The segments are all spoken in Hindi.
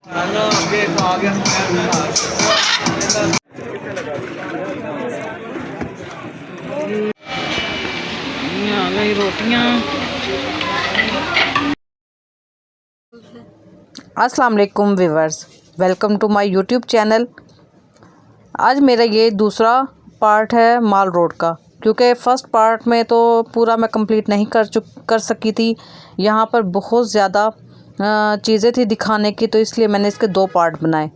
आ गई रोटियाँ। अस्सलाम वालेकुम viewers, welcome to my YouTube channel. आज मेरा ये दूसरा पार्ट है माल रोड का, क्योंकि फ़र्स्ट पार्ट में तो पूरा मैं कंप्लीट नहीं कर सकी थी। यहाँ पर बहुत ज़्यादा चीज़ें थी दिखाने की, तो इसलिए मैंने इसके दो पार्ट बनाए।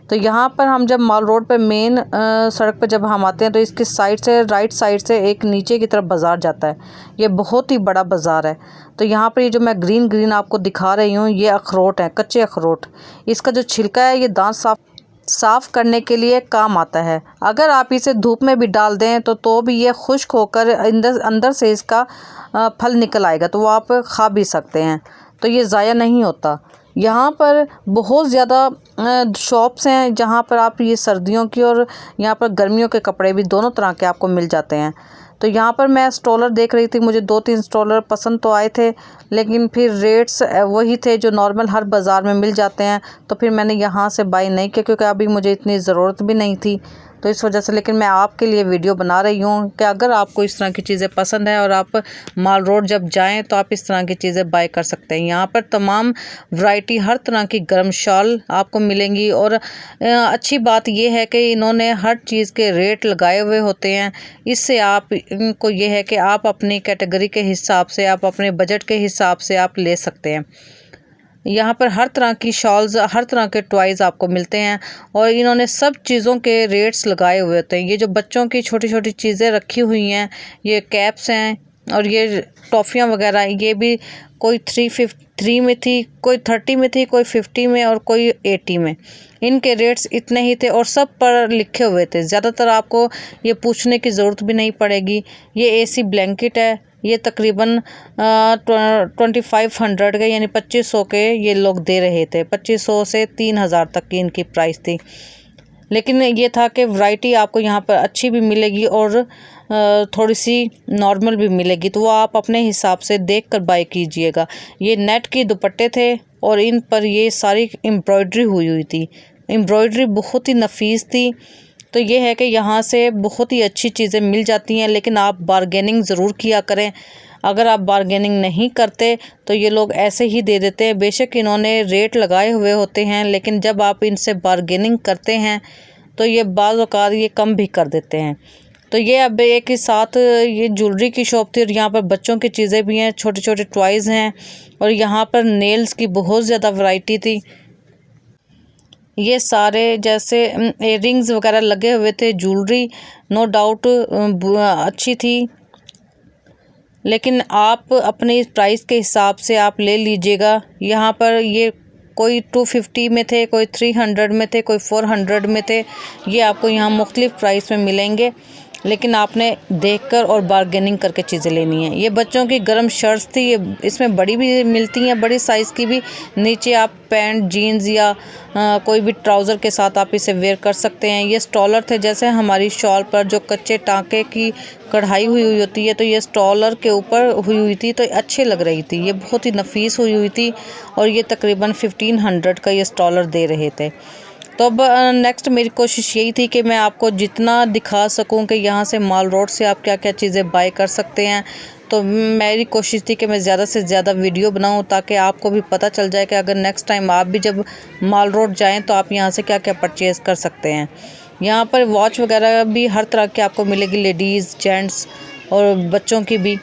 तो यहाँ पर हम जब माल रोड पे मेन सड़क पर जब हम आते हैं तो इसकी साइड से, राइट साइड से एक नीचे की तरफ बाज़ार जाता है। ये बहुत ही बड़ा बाज़ार है। तो यहाँ पर ये जो मैं ग्रीन ग्रीन आपको दिखा रही हूँ, ये अखरोट है, कच्चे अखरोट। इसका जो छिलका है ये दांत साफ़ करने के लिए काम आता है। अगर आप इसे धूप में भी डाल दें तो भी ये खुश्क होकर अंदर से इसका फल निकल आएगा, तो वो आप खा भी सकते हैं, तो ये ज़ाया नहीं होता। यहाँ पर बहुत ज़्यादा शॉप्स हैं जहाँ पर आप ये सर्दियों की और यहाँ पर गर्मियों के कपड़े भी दोनों तरह के आपको मिल जाते हैं। तो यहाँ पर मैं स्टॉलर देख रही थी, मुझे 2-3 स्टॉलर पसंद तो आए थे, लेकिन फिर रेट्स वही थे जो नॉर्मल हर बाज़ार में मिल जाते हैं। तो फिर मैंने यहाँ से बाई नहीं किया, क्योंकि अभी मुझे इतनी ज़रूरत भी नहीं थी, तो इस वजह से। लेकिन मैं आपके लिए वीडियो बना रही हूँ कि अगर आपको इस तरह की चीज़ें पसंद है और आप माल रोड जब जाएं तो आप इस तरह की चीज़ें बाय कर सकते हैं। यहाँ पर तमाम वैरायटी, हर तरह की गर्म शॉल आपको मिलेंगी। और अच्छी बात यह है कि इन्होंने हर चीज़ के रेट लगाए हुए होते हैं। इससे आप इनको ये है कि आप अपनी कैटेगरी के हिसाब से, आप अपने बजट के हिसाब से आप ले सकते हैं। यहाँ पर हर तरह की शॉल्स, हर तरह के टॉयज़ आपको मिलते हैं और इन्होंने सब चीज़ों के रेट्स लगाए हुए होते हैं। ये जो बच्चों की छोटी छोटी चीज़ें रखी हुई हैं, ये कैप्स हैं और ये टॉफ़ियाँ वगैरह, ये भी कोई 3 में थी, कोई 30 में थी, कोई 50 में और कोई 80 में। इनके रेट्स इतने ही थे और सब पर लिखे हुए थे। ज़्यादातर आपको ये पूछने की ज़रूरत भी नहीं पड़ेगी। ये एसी ब्लैंकेट है, ये तकरीबन 2500 के, यानी 2500 के ये लोग दे रहे थे। 2500 से 3000 तक की इनकी प्राइस थी। लेकिन ये था कि वैरायटी आपको यहाँ पर अच्छी भी मिलेगी और थोड़ी सी नॉर्मल भी मिलेगी, तो वो आप अपने हिसाब से देख कर बाय कीजिएगा। ये नेट के दुपट्टे थे और इन पर ये सारी एम्ब्रॉयडरी हुई थी। एम्ब्रॉयडरी बहुत ही नफीस थी। तो ये है कि यहाँ से बहुत ही अच्छी चीज़ें मिल जाती हैं, लेकिन आप बारगेनिंग ज़रूर किया करें। अगर आप बारगेनिंग नहीं करते तो ये लोग ऐसे ही दे देते हैं। बेशक इन्होंने रेट लगाए हुए होते हैं, लेकिन जब आप इनसे बारगेनिंग करते हैं तो ये बाज़ औक़ात ये कम भी कर देते हैं। तो ये अब एक ही साथ ये ज्वेलरी की शॉप थी और यहाँ पर बच्चों की चीज़ें भी हैं, छोटे छोटे टॉयज़ हैं और यहाँ पर नेल्स की बहुत ज़्यादा वैरायटी थी। ये सारे जैसे इयररिंग्स वगैरह लगे हुए थे, ज्वेलरी नो डाउट अच्छी थी, लेकिन आप अपने प्राइस के हिसाब से आप ले लीजिएगा। यहाँ पर ये कोई 250 में थे, कोई 300 में थे, कोई 400 में थे। ये आपको यहाँ मुख्तलिफ प्राइस में मिलेंगे, लेकिन आपने देखकर और बारगेनिंग करके चीज़ें लेनी है। ये बच्चों की गर्म शर्ट्स थी, ये इसमें बड़ी भी मिलती हैं, बड़ी साइज़ की भी। नीचे आप पैंट, जीन्स या कोई भी ट्राउज़र के साथ आप इसे वेयर कर सकते हैं। ये स्टॉलर थे, जैसे हमारी शॉल पर जो कच्चे टाँके की कढ़ाई हुई होती है, तो ये स्टॉलर के ऊपर हुई थी, तो अच्छे लग रही थी। ये बहुत ही नफीस हुई थी और ये तकरीबन 1500 का ये स्टॉलर दे रहे थे। तो अब नेक्स्ट मेरी कोशिश यही थी कि मैं आपको जितना दिखा सकूं कि यहाँ से माल रोड से आप क्या क्या चीज़ें बाय कर सकते हैं। तो मेरी कोशिश थी कि मैं ज़्यादा से ज़्यादा वीडियो बनाऊं, ताकि आपको भी पता चल जाए कि अगर नेक्स्ट टाइम आप भी जब माल रोड जाएं तो आप यहाँ से क्या क्या परचेज़ कर सकते हैं। यहाँ पर वॉच वगैरह भी हर तरह की आपको मिलेगी, लेडीज़, जेंट्स और बच्चों की भी।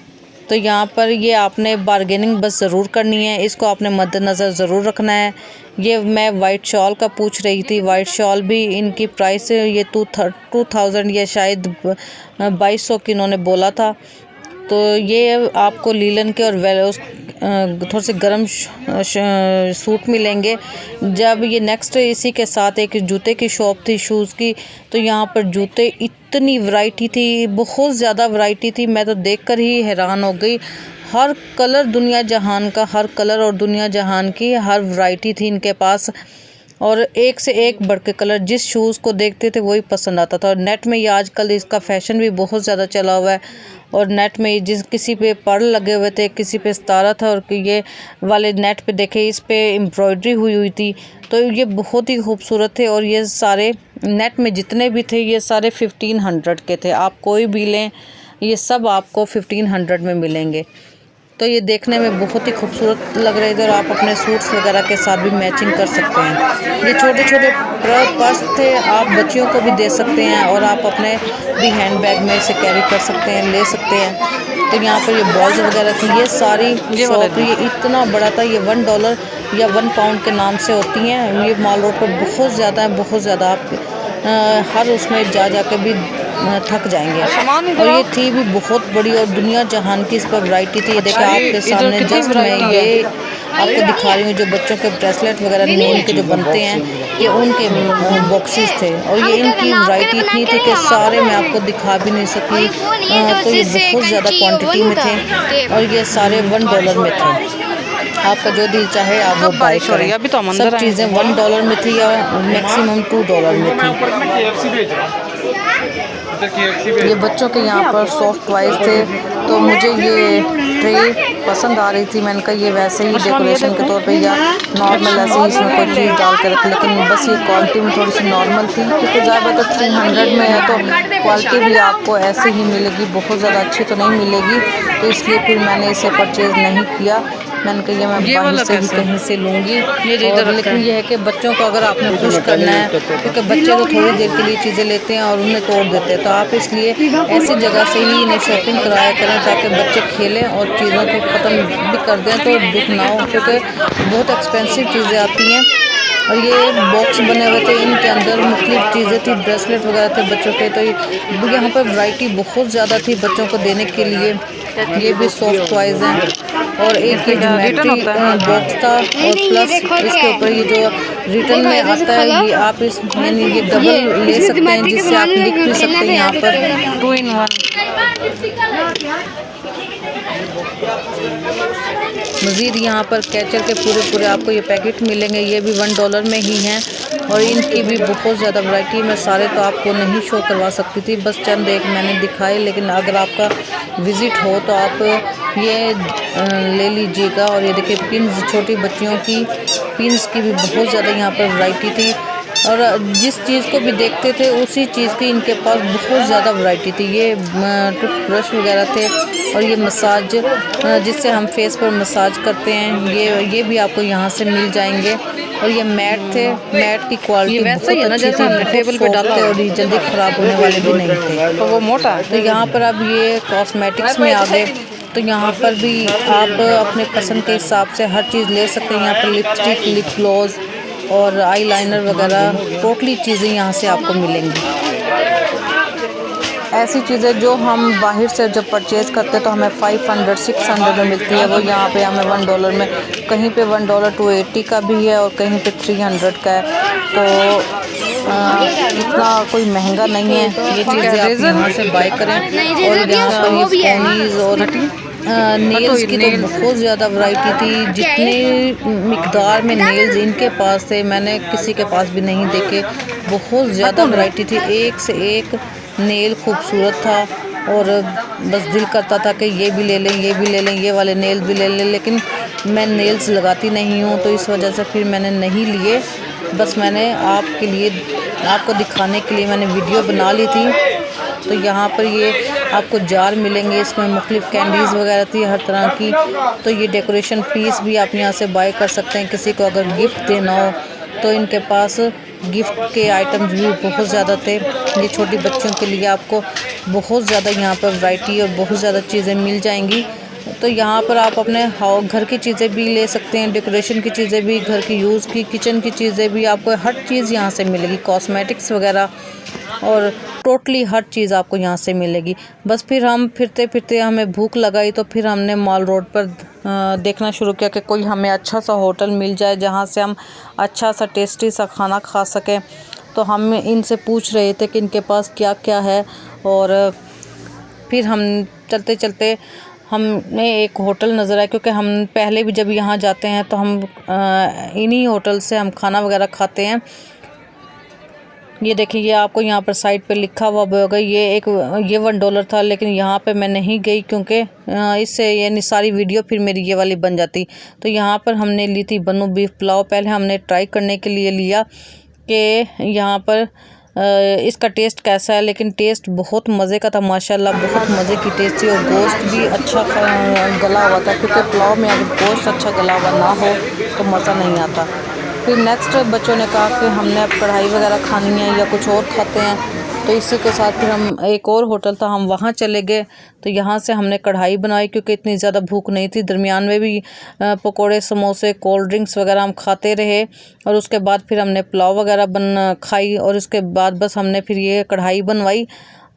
तो यहाँ पर ये आपने बारगेनिंग बस ज़रूर करनी है, इसको आपने मद्देनज़र ज़रूर रखना है। ये मैं वाइट शॉल का पूछ रही थी, वाइट शॉल भी इनकी प्राइस ये 2000 या शायद 2200 की इन्होंने बोला था। तो ये आपको लीलन के और थोड़े से गर्म सूट मिलेंगे। जब ये नेक्स्ट इसी के साथ एक जूते की शॉप थी, शूज़ की, तो यहाँ पर जूते इतनी वैरायटी थी, बहुत ज़्यादा वैरायटी थी, मैं तो देखकर ही हैरान हो गई। हर कलर दुनिया जहान का, हर कलर और दुनिया जहान की हर वैरायटी थी इनके पास। और एक से एक बढ़ के कलर, जिस शूज़ को देखते थे वही पसंद आता था। और नेट में ये आजकल इसका फैशन भी बहुत ज़्यादा चला हुआ है। और नेट में जिस किसी पे पर्ल लगे हुए थे, किसी पे सितारा था, और ये वाले नेट पे देखे इस पे एम्ब्रॉयडरी हुई हुई थी, तो ये बहुत ही खूबसूरत थे। और ये सारे नेट में जितने भी थे ये सारे 1500 के थे। आप कोई भी लें ये सब आपको 1500 में मिलेंगे। तो ये देखने में बहुत ही खूबसूरत लग रहे थे और आप अपने सूट्स वगैरह के साथ भी मैचिंग कर सकते हैं। ये छोटे छोटे पर्स थे, आप बच्चियों को भी दे सकते हैं और आप अपने भी हैंड बैग में इसे कैरी कर सकते हैं, ले सकते हैं। तो यहाँ पर ये बॉल्स वगैरह थी, ये सारी शॉप ये इतना बड़ा था। ये $1 या £1 के नाम से होती हैं। ये माल रोड पर बहुत ज़्यादा है, बहुत ज़्यादा। आप हर उसमें जा के भी थक जाएंगे। और ये थी भी बहुत बड़ी और दुनिया जहान की इस पर वैरायटी थी। ये देखिए आपके सामने जस्ट मैं ये आपको दिखा रही हूँ, जो बच्चों के ब्रेसलेट वगैरह नेल के जो बनते हैं, ये उनके बॉक्सेस थे। और ये इनकी वैरायटी इतनी थी कि सारे मैं आपको दिखा भी नहीं सकी। तो ये बहुत ज़्यादा क्वांटिटी में थे और ये सारे $1 में थे। आपका जो दिल चाहे आप वो बाय करें। अभी तो सब चीज़ें $1 में थी या मैक्सिमम $2 में थी। ये बच्चों के यहाँ पर सॉफ्ट टॉयज थे, तो मुझे ये ट्रे पसंद आ रही थी। मैंने कहा ये वैसे ही डेकोरेशन के तौर पे या नॉर्मल ऐसे ही इसमें कोई चीज़ डाल के रख, लेकिन बस ये क्वालिटी में थोड़ी सी नॉर्मल थी, क्योंकि ज़्यादा तो 300 में है तो क्वालिटी भी आपको ऐसे ही मिलेगी, बहुत ज़्यादा अच्छी तो नहीं मिलेगी। तो इसलिए फिर मैंने इसे परचेज़ नहीं किया। मैंने कहा मैं बाहर से ही कहीं से लूँगी। और लेकिन ये है कि बच्चों को अगर आपने खुश करना है, क्योंकि बच्चे तो थोड़ी देर के लिए चीज़ें लेते हैं और उन्हें तोड़ देते हैं, तो आप इसलिए ऐसी जगह से ही इन्हें शॉपिंग कराया करें ताकि बच्चे खेलें और चीज़ों को ख़त्म भी कर दें तो दुख ना हो, क्योंकि बहुत एक्सपेंसिव चीज़ें आती हैं। और ये बॉक्स बने हुए थे, इनके अंदर मुख्तलिफ चीज़ें थी, ब्रेसलेट वगैरह थे बच्चों के। तो यहाँ पर वैरायटी बहुत ज़्यादा थी बच्चों को देने के लिए। ये भी सॉफ्ट टॉयज़ हैं। और एक ये ज्योमेट्री बॉक्स था, और प्लस इसके ऊपर ये जो रिटर्न में आता है, ये आप इस यानी ये डबल ले सकते हैं, जिससे आप लिख भी सकते हैं यहाँ पर 2 in 1। मज़ीद यहाँ पर कैचर के पूरे आपको ये पैकेट मिलेंगे, ये भी $1 में ही हैं। और इनकी भी बहुत ज़्यादा वैरायटी, मैं सारे तो आपको नहीं शो करवा सकती थी, बस चंद एक मैंने दिखाए। लेकिन अगर आपका विज़िट हो तो आप ये ले लीजिएगा। और ये देखिए पिन्स, छोटी बच्चियों की पिन्स की भी बहुत ज़्यादा यहाँ पर वैरायटी थी। और जिस चीज़ को भी देखते थे उसी चीज़ की इनके पास बहुत ज़्यादा वैरायटी थी। ये टूथब्रश वगैरह थे, और ये मसाज जिससे हम फेस पर मसाज करते हैं, ये भी आपको यहाँ से मिल जाएंगे। और ये मैट थे, मैट की क्वालिटी बहुत अच्छी थी, टेबल पे डालते और ये जल्दी ख़राब होने वाले भी नहीं थे। तो वो मोटा। तो यहाँ पर अब ये कॉस्मेटिक्स में आ गए, तो यहाँ पर भी आप अपने पसंद के हिसाब से हर चीज़ ले सकते हैं। यहाँ पर लिपस्टिक, लिप ग्लॉस और आई लाइनर वगैरह टोटली चीज़ें यहाँ से आपको मिलेंगी। ऐसी चीज़ें जो हम बाहर से जब परचेज़ करते हैं तो हमें 500-600 में मिलती है, वो यहाँ पे हमें $1 में, कहीं पे $1 280 का भी है और कहीं पे 300 का है। तो इतना कोई महंगा नहीं है। ये चीज़ें आप यहाँ से बाय करें। और यहाँ पर ये पोनीज़ और नेल्स की तो बहुत ज़्यादा वैरायटी थी। जितने मिकदार में नेल्स इनके पास थे मैंने किसी के पास भी नहीं देखे, बहुत ज़्यादा वैरायटी थी। एक से एक नेल खूबसूरत था और बस दिल करता था कि ये भी ले लें, ये भी ले लें, ये वाले नेल्स भी ले लें। लेकिन मैं नेल्स लगाती नहीं हूँ, तो इस वजह से फिर मैंने नहीं लिए। बस मैंने आपके लिए, आपको दिखाने के लिए मैंने वीडियो बना ली थी। तो यहाँ पर ये आपको जार मिलेंगे, इसमें मुख्तलिफ कैंडीज़ वगैरह थी हर तरह की। तो ये डेकोरेशन पीस भी आप यहाँ से बाय कर सकते हैं। किसी को अगर गिफ्ट देना हो तो इनके पास गिफ्ट के आइटम्स भी बहुत ज़्यादा थे। ये छोटी बच्चियों के लिए आपको बहुत ज़्यादा यहाँ पर वैरायटी और बहुत ज़्यादा चीज़ें मिल जाएंगी। तो यहाँ पर आप अपने घर की चीज़ें भी ले सकते हैं, डेकोरेशन की चीज़ें भी, घर की यूज़ की, किचन की चीज़ें भी, आपको हर चीज़ यहाँ से मिलेगी, कॉस्मेटिक्स वगैरह और टोटली हर चीज़ आपको यहाँ से मिलेगी। बस फिर हम फिरते फिरते हमें भूख लगाई, तो फिर हमने मॉल रोड पर देखना शुरू किया कि कोई हमें अच्छा सा होटल मिल जाए जहाँ से हम अच्छा सा टेस्टी सा खाना खा सकें। तो हम इनसे पूछ रहे थे कि इनके पास क्या क्या है। और फिर हम चलते चलते हमें एक होटल नज़र आया, क्योंकि हम पहले भी जब यहाँ जाते हैं तो हम इन्हीं होटल से हम खाना वगैरह खाते हैं। ये देखिए, ये आपको यहाँ पर साइड पे लिखा हुआ होगा, ये $1 था, लेकिन यहाँ पे मैं नहीं गई क्योंकि इससे ये सारी वीडियो फिर मेरी ये वाली बन जाती। तो यहाँ पर हमने ली थी बन्नू बीफ पुलाव। पहले हमने ट्राई करने के लिए लिया कि यहाँ पर इसका टेस्ट कैसा है, लेकिन टेस्ट बहुत मज़े का था माशाल्लाह, बहुत मज़े की टेस्ट थी। और गोश्त भी अच्छा गला हुआ था, क्योंकि पुलाव में अगर गोश्त अच्छा गला हुआ ना हो तो मज़ा नहीं आता। फिर नेक्स्ट बच्चों ने कहा कि हमने अब कढ़ाई वगैरह खानी है या कुछ और खाते हैं, तो इसी के साथ फिर हम एक और होटल था, हम वहाँ चले गए। तो यहाँ से हमने कढ़ाई बनाई, क्योंकि इतनी ज़्यादा भूख नहीं थी। दरमियान में भी पकोड़े, समोसे, कोल्ड ड्रिंक्स वगैरह हम खाते रहे, और उसके बाद फिर हमने पुलाव वगैरह खाई, और उसके बाद बस हमने फिर ये कढ़ाई बनवाई।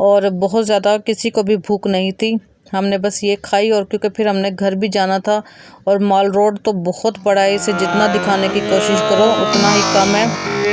और बहुत ज़्यादा किसी को भी भूख नहीं थी, हमने बस ये खाई। और क्योंकि फिर हमने घर भी जाना था, और मॉल रोड तो बहुत बड़ा है, इसे जितना दिखाने की कोशिश करो उतना ही कम है।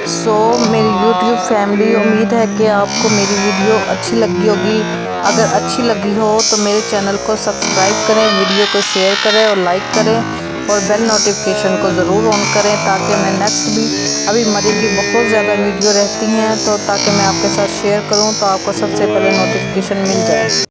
सो मेरी YouTube फैमिली, उम्मीद है कि आपको मेरी वीडियो अच्छी लगी होगी। अगर अच्छी लगी हो तो मेरे चैनल को सब्सक्राइब करें, वीडियो को शेयर करें और लाइक करें, और बेल नोटिफिकेशन को ज़रूर ऑन करें, ताकि मैं नेक्स्ट भी, अभी मरी की बहुत ज़्यादा वीडियो रहती हैं तो ताकि मैं आपके साथ शेयर करूं तो आपको सबसे पहले नोटिफिकेशन मिल जाए।